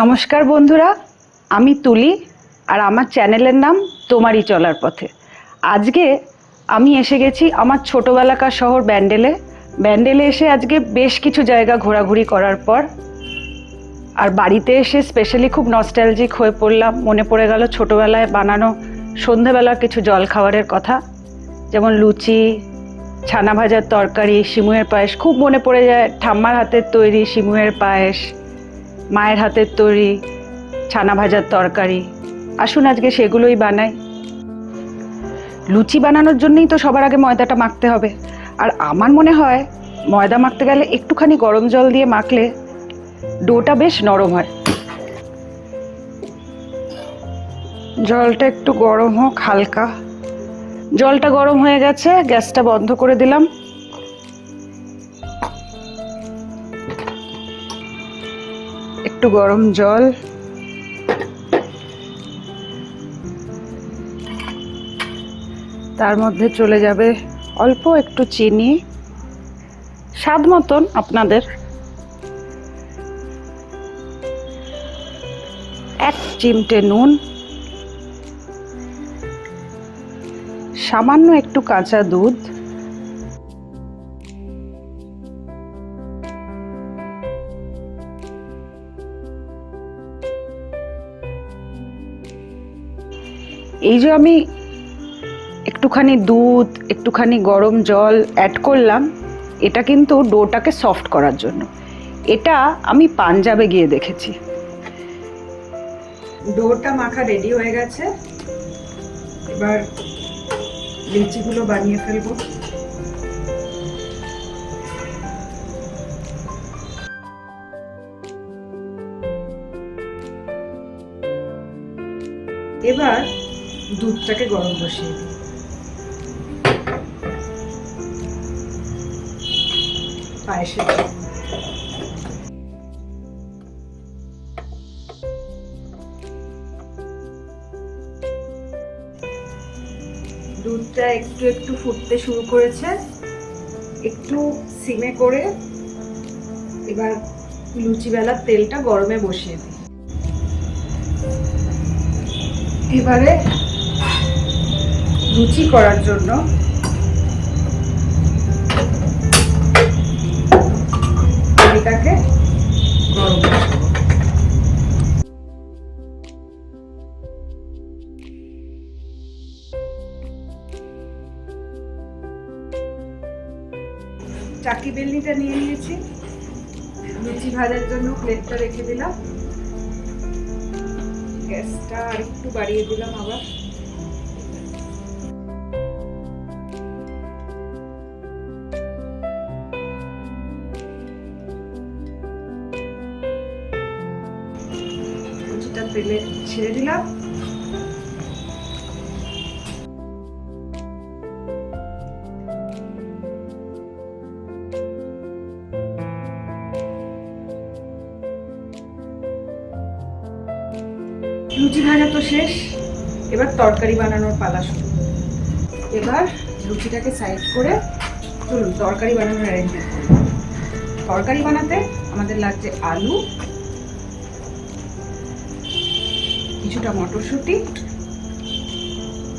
নমস্কার বন্ধুরা, আমি তুলি আর আমার চ্যানেলের নাম তোমারই চলার পথে। আজকে আমি এসে গেছি আমার ছোটোবেলাকার শহর ব্যান্ডেলে এসে আজকে বেশ কিছু জায়গা ঘোরাঘুরি করার পর আর বাড়িতে এসে স্পেশালি খুব নস্টালজিক হয়ে পড়লাম। মনে পড়ে গেল ছোটোবেলায় বানানো সন্ধেবেলার কিছু জল খাবারের কথা, যেমন লুচি, ছানা ভাজার তরকারি, সিমুয়ের পায়েস। খুব মনে পড়ে যায় ঠাম্মার হাতের তৈরি সিমুয়ের পায়েস, মায়ের হাতের তৈরি ছানা ভাজার তরকারি। আসুন আজকে সেগুলোই বানাই। লুচি বানানোর জন্যই তো সবার আগে ময়দাটা মাখতে হবে, আর আমার মনে হয় ময়দা মাখতে গেলে একটুখানি গরম জল দিয়ে মাখলে ডোটা বেশ নরম হয়। জলটা একটু গরম হোক হালকা। জলটা গরম হয়ে গেছে, গ্যাসটা বন্ধ করে দিলাম। একটু গরম জল, তার মধ্যে চলে যাবে অল্প একটু চিনি, স্বাদ মতন আপনাদের, 1 চিমটে নুন, সামান্য একটু কাঁচা দুধ, এই যে আমি একটুখানি দুধ, একটুখানি গরম জল অ্যাড করলাম, এটা কিন্তু ডোটাকে সফট করার জন্য। এটা আমি পাঞ্জাবে গিয়ে দেখেছি। ডোটা মাখা রেডি হয়ে গেছে, এবার লিচিগুলো বানিয়ে ফেলবো। এবার দুধটাকে গরম বসিয়ে দিই। পায়েসের দুধটা একটু একটু ফুটতে শুরু করেছে, একটু সিমে করে এবার লুচি বেলার তেলটা গরমে বসিয়ে দিই। এবারে লুচি করার জন্য এটাকে গরম বসাবো। চাকি বেলনিটা নিয়ে নিয়েছি, লুচি ভাজার জন্য প্লেটটা রেখে দিলাম। গ্যাসটা আর একটু বাড়িয়ে দিলাম আবার। লুচিটা তেলে ছেড়ে দিলাম। লুচি ভাজা তো শেষ, এবার তরকারি বানানোর পালা শুরু। এবার লুচিটাকে সাইড করে চলুন তরকারি বানানোর অ্যারেঞ্জমেন্ট করব। তরকারি বানাতে আমাদের লাগছে আলু, কিছুটা মটরশুঁটি,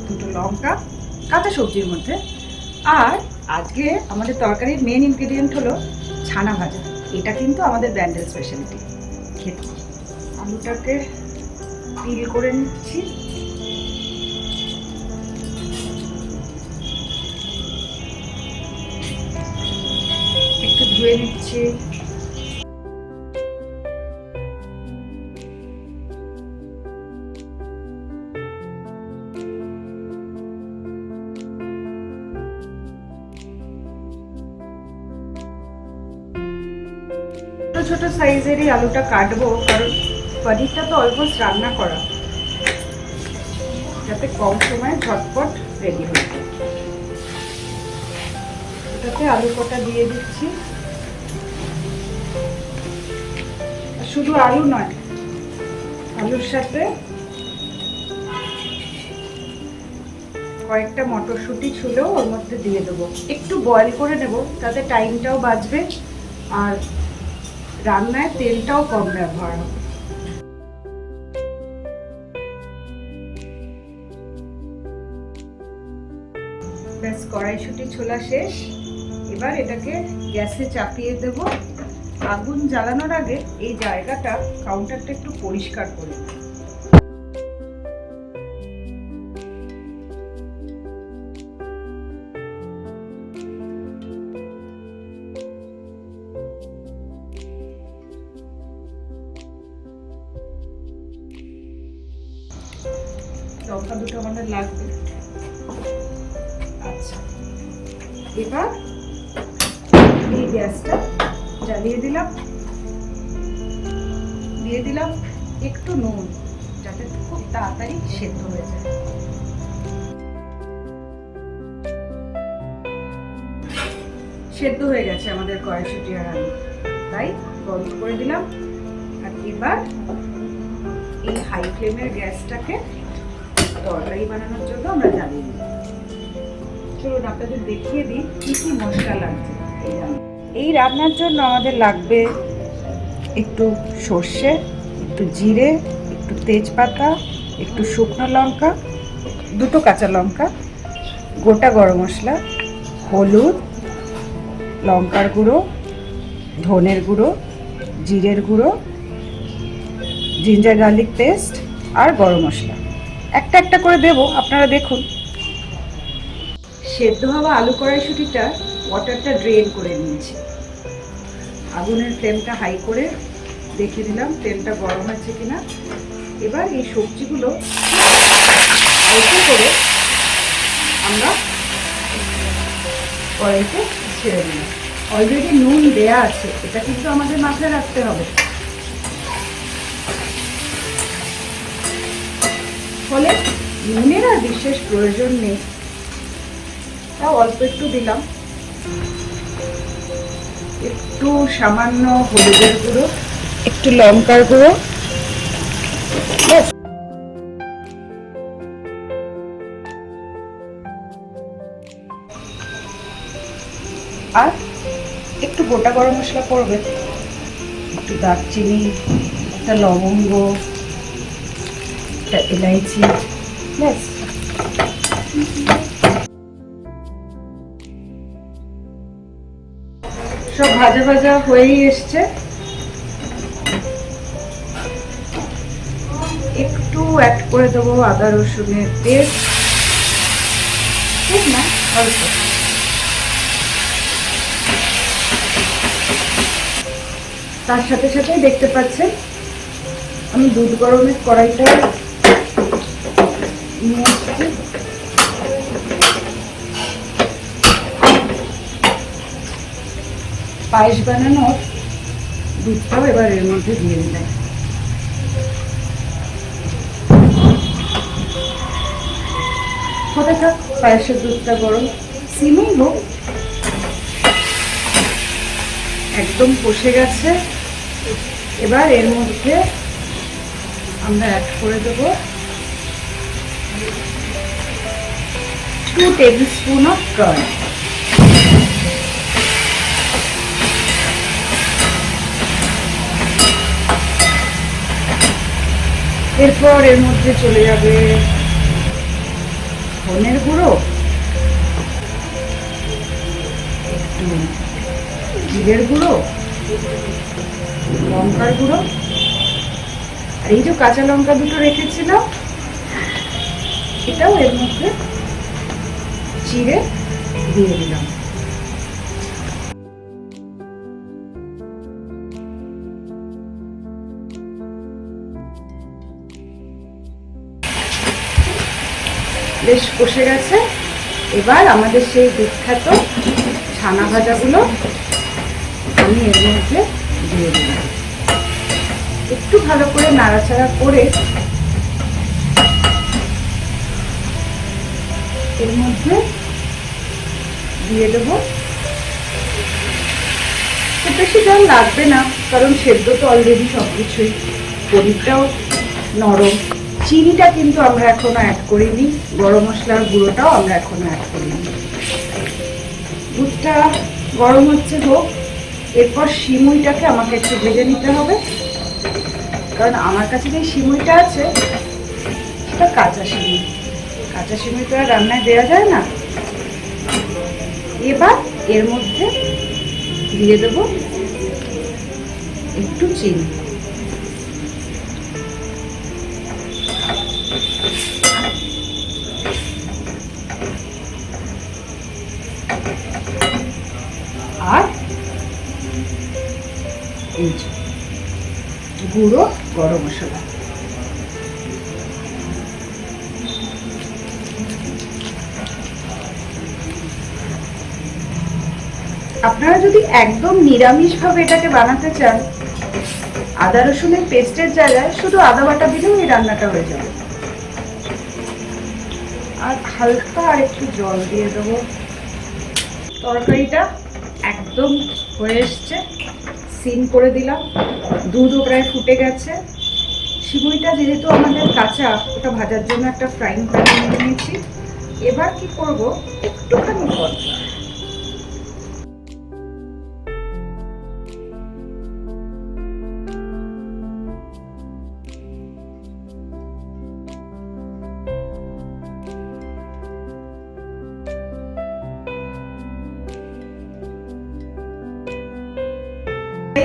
2টো লঙ্কা কাঁচা সবজির মধ্যে, আর আজকে আমাদের তরকারির মেন ইনগ্রেডিয়েন্ট হলো ছানা ভাজা। এটা কিন্তু আমাদের ব্যান্ডেল স্পেশালিটি খেতে। আলুটাকে পিল করে নিচ্ছি। একটু ধুয়ে নিচ্ছি। ছোট ছোট সাইজেরই আলুটা কাটবো, কারণ পনিরটা তো অলমোস্ট রান্না করা, যাতে কম সময়ে ঝটপট রেডি হয়ে যায়। এটাতে আলু কটা দিয়ে দিচ্ছি। শুধু আলু নয়, আলুর সাথে কয়েকটা মটরশুঁটি ছুলেও ওর মধ্যে দিয়ে দেবো। একটু বয়েল করে নেব, তাতে টাইমটাও বাঁচবে আর রান্নায় তেলটাও কম ব্যবহার হবে। কড়াইশুঁটি ছোলা শেষ। এবার এটাকে গ্যাসে চাপিয়ে দেব। আগুন জ্বালানোর আগে এই জায়গাটা, কাউন্টারটা একটু পরিষ্কার করে নেব। লঙ্কা দুটো আমাদের লাগবে। আচ্ছা, এবার এই গ্যাসটা জ্বালিয়ে দিলাম। দিয়ে দিলাম একটু নুন, যাতে খুব তাড়াতাড়ি সেদ্ধ হয়ে যায়। সেদ্ধ হয়ে গেছে আমাদের কড়াইশুঁটি আর আলু, তাই বন্ধ করে দিলাম। আর এবার এই হাই ফ্লেমের গ্যাসটাকে তরকারি বানানোর জন্য আমরা জ্বালিয়ে দিই। চলুন আপনাদের দেখিয়ে দিই কি কি মশলা লাগছে। এই রান্নার জন্য আমাদের লাগবে একটু সর্ষে, একটু জিরে, একটু তেজপাতা, একটু শুকনো লঙ্কা, দুটো কাঁচা লঙ্কা, গোটা গরম মশলা, হলুদ, লঙ্কার গুঁড়ো, ধনের গুঁড়ো, জিরের গুঁড়ো, জিঞ্জার গার্লিক পেস্ট আর গরম মশলা। একটা একটা করে দেব, আপনারা দেখুন। সেদ্ধ হওয়া আলু কড়াইশুঁটিটা ওয়াটারটা ড্রেন করে নিয়েছি। আগুনের ফ্লেমটা হাই করে দেখে দিলাম তেলটা গরম আছে কিনা। এবার এই সবজিগুলো অল্প করে আমরা কড়াইতে ছেড়ে দিলাম। অলরেডি নুন দেয়া আছে, এটা কিন্তু আমাদের মাথায় রাখতে হবে। ফলে নুনের আর বিশেষ প্রয়োজন নেই, তাও অল্প একটু দিলাম। একটু সামান্য হলুদের গুঁড়ো, একটু লঙ্কার গুঁড়ো, আর একটু গোটা গরম মশলা পড়বে, একটু দারচিনি, একটা লবঙ্গ, একটা এলাইচি, ব্যাস। সব ভাজা ভাজা হয়েই এসছে। একটু অ্যাড করে দেবো আদা রসুনের পেস্ট, ঠিক না, অল্প। তার সাথে সাথে দেখতে পাচ্ছেন আমি দুধ গরমের কড়াইটা নিয়ে এসেছি। পায়েস বানানোর দুধটাও এবার এর মধ্যে দিয়ে দিলাম। হতে থাক, পায়েসের দুধটা গরম, সিমেই হোক। একদম কষে গেছে। এবার এর মধ্যে আমরা অ্যাড করে দেব 2 টেবিলস্পুন অফ কার্ড। এরপর এর মধ্যে চলে যাবে ধনের গুঁড়ো, একটু জিরের গুঁড়ো, লঙ্কার গুঁড়ো, আর এই যে কাঁচা লঙ্কা দুটো রেখেছিলাম এটাও এর মধ্যে চিড়ে দিয়ে দিলাম। বেশ কষে গেছে। এবার আমাদের সেই বিখ্যাত ছানা ভাজাগুলো আমি এর মধ্যে দিয়ে দিলাম। একটু ভালো করে নাড়াচাড়া করে এর মধ্যে দিয়ে দেব। খুব বেশি জল লাগবে না, কারণ সেদ্ধ তো অলরেডি সবকিছুই, পনিরটাও নরম। চিনিটা কিন্তু আমরা এখনো অ্যাড করিনি, গরম মশলার গুঁড়োটাও আমরা এখনো অ্যাড করিনি। দুধটা গরম হচ্ছে হোক। এরপর সিমুইটাকে আমাকে একটু ভেজে নিতে হবে, কারণ আমার কাছে যে সিমুইটা আছে সেটা কাঁচা সিমুই। কাঁচা সিমুই তো আর রান্নায় দেওয়া যায় না, এবার এর মধ্যে দিয়ে দেব একটু চিনি। আর এই গুঁড়ো গরম মশলা। আপনারা যদি একদম নিরামিষভাবে এটাকে বানাতে চান, আদা রসুনের পেস্টের জায়গায় শুধু আদা বাটা দিলেও এই রান্নাটা হয়ে যাবে। আর হালকা আর একটু জল দিয়ে দেবো। তরকারিটা একদম হয়ে এসছে, সিম করে দিলাম, দুধও প্রায় ফুটে গেছে। সিমুইটা যেহেতু আমাদের কাঁচা, ওটা ভাজার জন্য একটা ফ্রাইং প্যানে নিয়ে নিয়েছি। এবার কি করব, একটুখানি কর্নফ্লাওয়ার।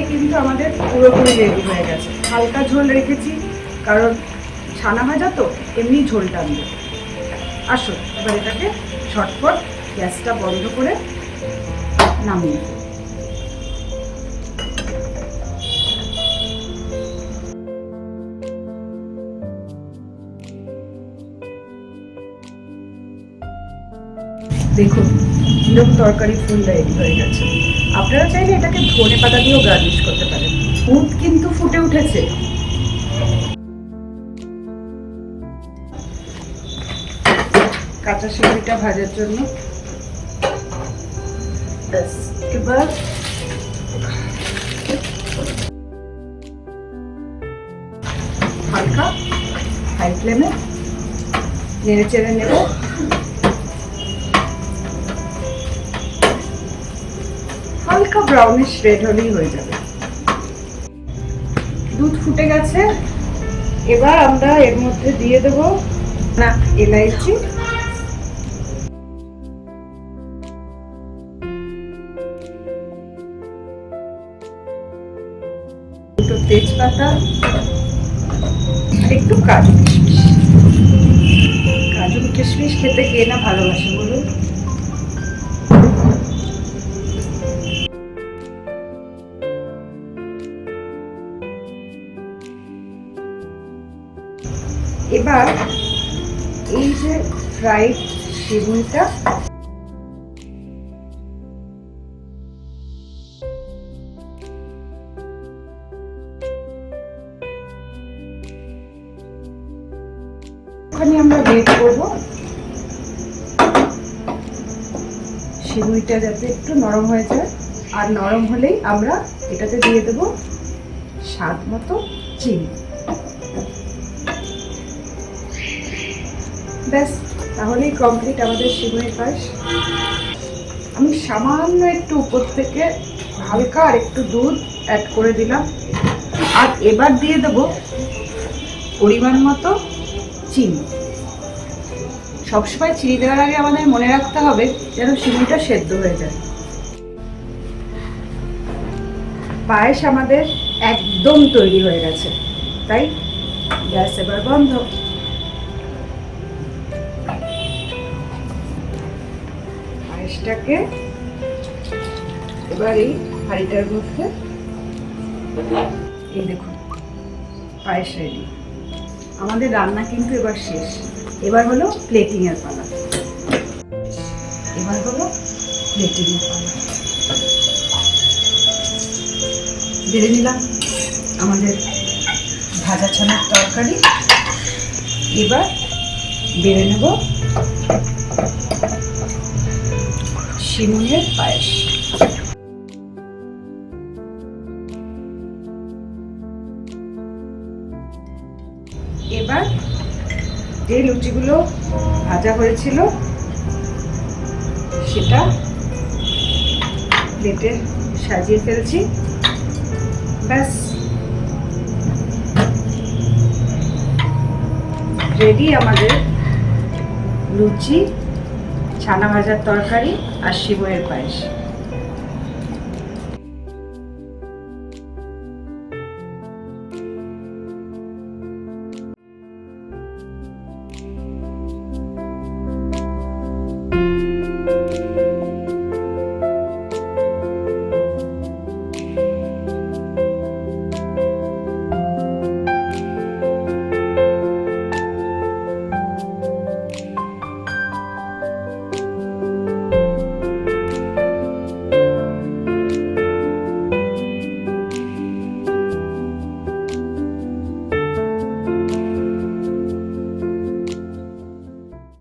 কিন্তু আমাদের পুরোপুরি রেডি হয়ে গেছে। হালকা ঝোল রেখেছি কারণ ছানা ভাজা তো এমনি ঝোল টানবে। আসুন এবার এটাকে ঝটপট গ্যাসটা বন্ধ করে নামিয়ে দেখুন কিরকম তরকারি ফুল রেডি হয়ে গেছে। আপনারা চাইলে এটাকে ধনে পাতা দিয়েও গার্নিশ করতে পারেন। দুধ কিন্তু ফুটে উঠেছে। কাঁচা সিমুইটা ভাজার জন্য এবার হালকা হাই ফ্লেমে নেড়ে চেড়ে নেব। হালকা ব্রাউনিশ রেড হলেই হয়ে যাবে। দুধ ফুটে গেছে, এবার আমরা এর মধ্যে দিয়ে দেব না এলাইচি, দুটো তেজপাতা, একটু কাজু কিশমিশ। কাজু কিশমিশ খেতে কে না ভালোবাসে বলুন। এবার এই যে ফ্রাইড সিমুইটা ওখানে আমরা বেক করবো। সিমুইটা যাতে একটু নরম হয়ে যায়, আর নরম হলেই আমরা এটাতে দিয়ে দেবো স্বাদ মতো চিনি। ব্যাস, তাহলেই কমপ্লিট আমাদের সিমুইয়ের পায়েস। আমি সামান্য একটু উপর থেকে হালকা আর একটু দুধ অ্যাড করে দিলাম। আর এবার দিয়ে দেবো পরিমাণ মতো চিনি। সবসময় চিনি দেওয়ার আগে আমাদের মনে রাখতে হবে যেন সিমুইটা সেদ্ধ হয়ে যায়। পায়েস আমাদের একদম তৈরি হয়ে গেছে, তাই গ্যাস এবার বন্ধ। পায়েসটাকে এবার এই হাঁড়িটার মধ্যে, এই দেখুন পায়েস রেডি। আমাদের রান্না কিন্তু এবার শেষ। এবার হলো প্লেটিং এর পালা। এবার হলো প্লেটিং এর পালা। বেড়ে নিলাম আমাদের ভাজা ছানার তরকারি। এবার বেড়ে নেব সিমুইয়ের পায়েস। এবার যে লুচিগুলো ভাজা হয়েছিল সেটা প্লেটে সাজিয়ে ফেলছি। ব্যাস রেডি আমাদের লুচি ছানা ভাজার তরকারি আর সিমইয়ের পায়েস।